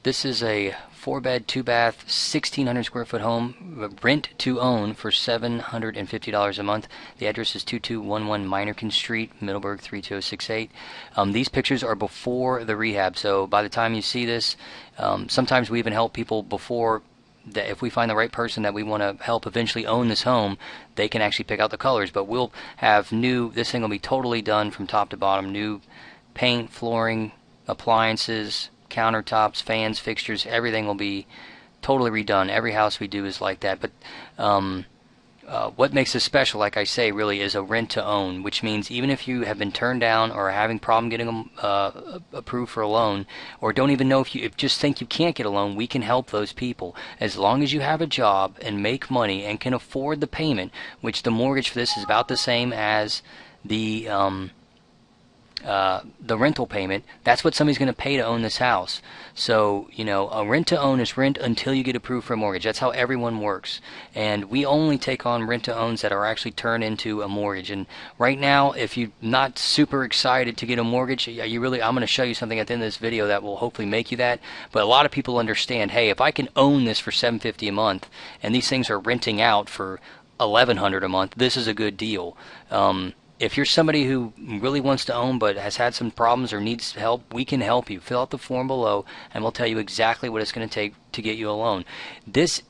This is a 4-bed, 2-bath, 1,600 square foot home, rent to own for $750 a month. The address is 2211 Minorcan Street, Middleburg 32068. These pictures are before the rehab, so by the time you see this, sometimes we even help people before that. If we find the right person that we want to help eventually own this home, they can actually pick out the colors. But we'll have this thing will be totally done from top to bottom, new paint, flooring, appliances, countertops, fans, fixtures, everything will be totally redone. Every house we do is like that. But what makes this special, like I say, really is a rent to own, which means even if you have been turned down or are having problem getting them approved for a loan, or don't even know if you just think you can't get a loan, we can help those people. As long as you have a job and make money and can afford the payment, which the mortgage for this is about the same as the rental payment, that's what somebody's going to pay to own this house. So, a rent to own is rent until you get approved for a mortgage. That's how everyone works. And we only take on rent to owns that are actually turned into a mortgage. And right now, if you're not super excited to get a mortgage, I'm going to show you something at the end of this video that will hopefully make you that. But a lot of people understand, hey, if I can own this for $750 a month, and these things are renting out for $1,100 a month, this is a good deal. If you're somebody who really wants to own but has had some problems or needs help, we can help you. Fill out the form below and we'll tell you exactly what it's going to take to get you a loan.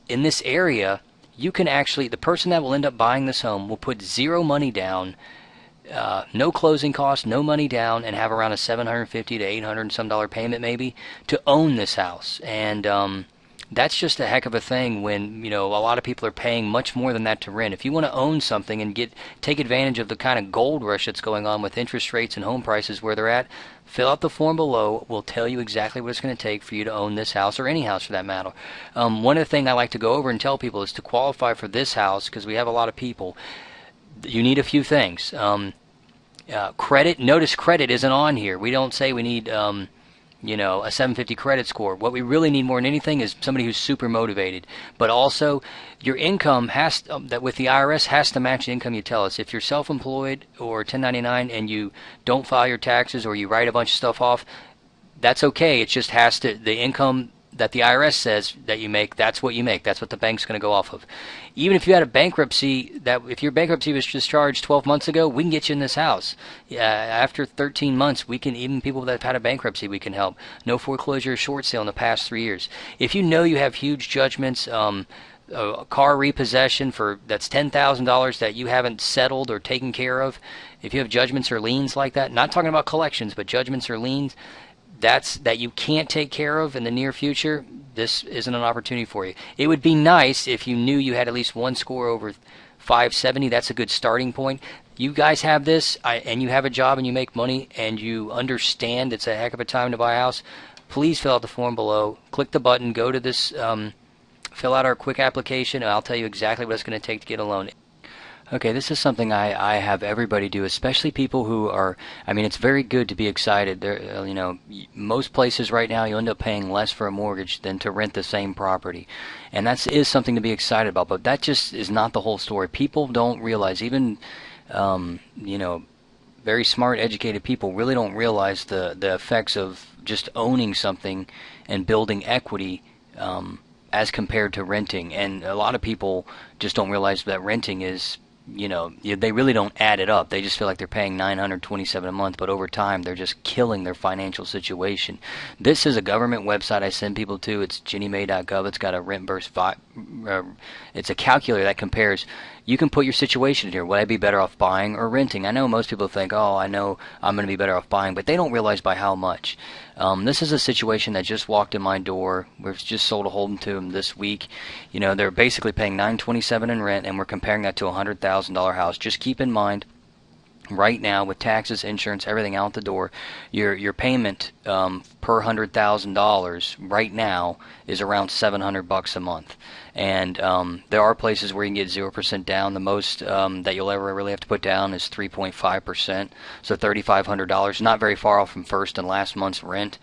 In this area, you can actually, the person that will end up buying this home will put zero money down, no closing costs, no money down, and have around a $750 to $800 and some dollar payment maybe to own this house. And that's just a heck of a thing when, a lot of people are paying much more than that to rent. If you want to own something and take advantage of the kind of gold rush that's going on with interest rates and home prices where they're at, fill out the form below. We'll tell you exactly what it's going to take for you to own this house, or any house for that matter. One of the things I like to go over and tell people is to qualify for this house, because we have a lot of people, you need a few things. Credit. Notice credit isn't on here. We don't say we need a 750 credit score. What we really need more than anything is somebody who's super motivated. But also, your income that with the IRS has to match the income you tell us. If you're self-employed or 1099 and you don't file your taxes, or you write a bunch of stuff off, that's okay. It just has to, the income that the IRS says that you make, that's what you make. That's what the bank's going to go off of. Even if you had a bankruptcy, if your bankruptcy was discharged 12 months ago, we can get you in this house. After 13 months, even people that have had a bankruptcy, we can help. No foreclosure or short sale in the past 3 years. If you have huge judgments, a car repossession that's $10,000 that you haven't settled or taken care of, if you have judgments or liens like that, not talking about collections, but judgments or liens, that you can't take care of in the near future, this isn't an opportunity for you. It would be nice if you knew you had at least one score over 570. That's a good starting point. You guys have this, and you have a job and you make money and you understand it's a heck of a time to buy a house. Please fill out the form below. Click the button. Go to this, fill out our quick application, and I'll tell you exactly what it's going to take to get a loan. Okay, this is something I have everybody do, especially people who are, it's very good to be excited. There, most places right now you end up paying less for a mortgage than to rent the same property. And that is something to be excited about, but that just is not the whole story. People don't realize, even, very smart, educated people really don't realize the effects of just owning something and building equity as compared to renting. And a lot of people just don't realize that renting is, they really don't add it up. They just feel like they're paying $927 a month, but over time they're just killing their financial situation. This is a government website I send people to. It's ginniemay.gov. It's got a rent versus it's a calculator that compares. You can put your situation in here. Would I be better off buying or renting? I know most people think, oh, I know I'm going to be better off buying, but they don't realize by how much. This is a situation that just walked in my door. We've just sold a home to them this week. They're basically paying $927 in rent, and we're comparing that to a $100,000 house. Just keep in mind, right now, with taxes, insurance, everything out the door, your payment per $100,000 right now is around $700 a month. And there are places where you can get 0% down. The most that you'll ever really have to put down is 3.5%, so $3,500. Not very far off from first and last month's rent.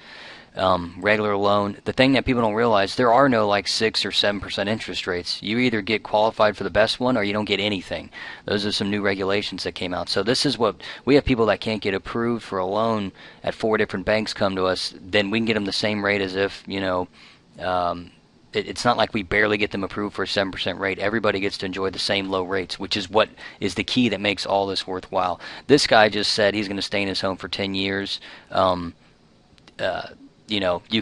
regular loan. The thing that people don't realize, there are no like 6 or 7% interest rates. You either get qualified for the best one or you don't get anything. Those are some new regulations that came out. So this is what we have: people that can't get approved for a loan at 4 different banks come to us. Then we can get them the same rate as if, it's not like we barely get them approved for a 7% rate. Everybody gets to enjoy the same low rates, which is what is the key that makes all this worthwhile. This guy just said he's going to stay in his home for 10 years. You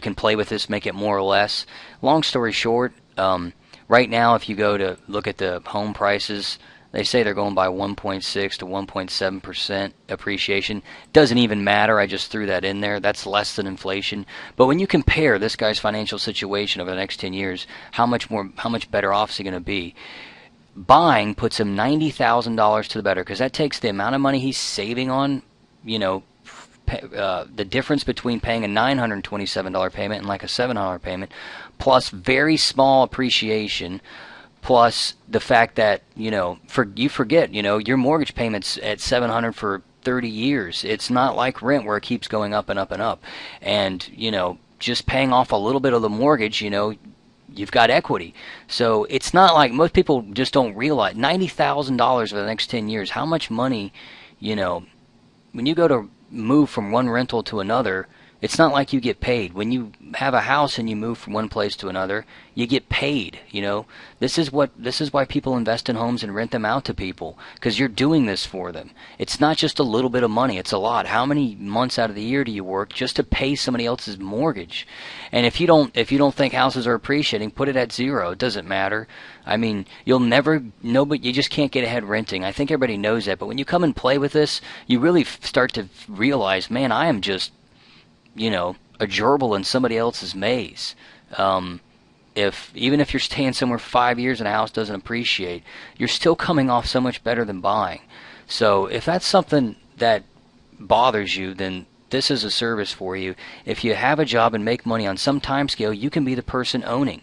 can play with this, make it more or less. Long story short, right now if you go to look at the home prices, they say they're going by 1.6 to 1.7% appreciation. Doesn't even matter. I just threw that in there. That's less than inflation. But when you compare this guy's financial situation over the next 10 years, how much better off is he going to be? Buying puts him $90,000 to the better, because that takes the amount of money he's saving on, the difference between paying a $927 payment and like a $700 payment, plus very small appreciation, plus the fact that you forget your mortgage payments at $700 for 30 years. It's not like rent where it keeps going up and up and up. And just paying off a little bit of the mortgage, you've got equity. So it's not like, most people just don't realize $90,000 for the next 10 years. How much money, when you go to move from one rental to another, it's not like you get paid. When you have a house and you move from one place to another, you get paid. This is why people invest in homes and rent them out to people, because you're doing this for them. It's not just a little bit of money, it's a lot. How many months out of the year do you work just to pay somebody else's mortgage? And if you don't think houses are appreciating, put it at 0. It doesn't matter. I mean, you'll never know, but you just can't get ahead renting. I think everybody knows that, but when you come and play with this, you really start to realize, man, I am just a gerbil in somebody else's maze. Even if you're staying somewhere 5 years and a house doesn't appreciate, you're still coming off so much better than buying. So if that's something that bothers you, then this is a service for you. If you have a job and make money on some time scale, you can be the person owning.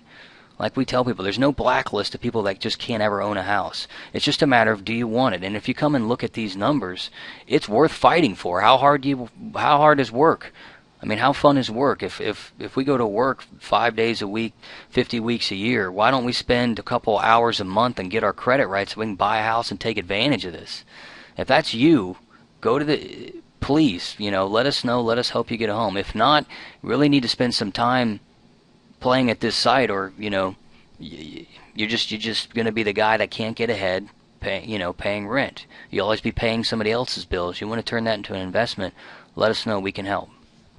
Like we tell people, there's no blacklist of people that just can't ever own a house. It's just a matter of, do you want it? And if you come and look at these numbers, it's worth fighting for. How hard is work? I mean, how fun is work? If we go to work 5 days a week, 50 weeks a year, why don't we spend a couple hours a month and get our credit right so we can buy a house and take advantage of this? If that's you, please, let us know. Let us help you get a home. If not, you really need to spend some time playing at this site, or you're just going to be the guy that can't get ahead, paying rent. You'll always be paying somebody else's bills. You want to turn that into an investment. Let us know. We can help.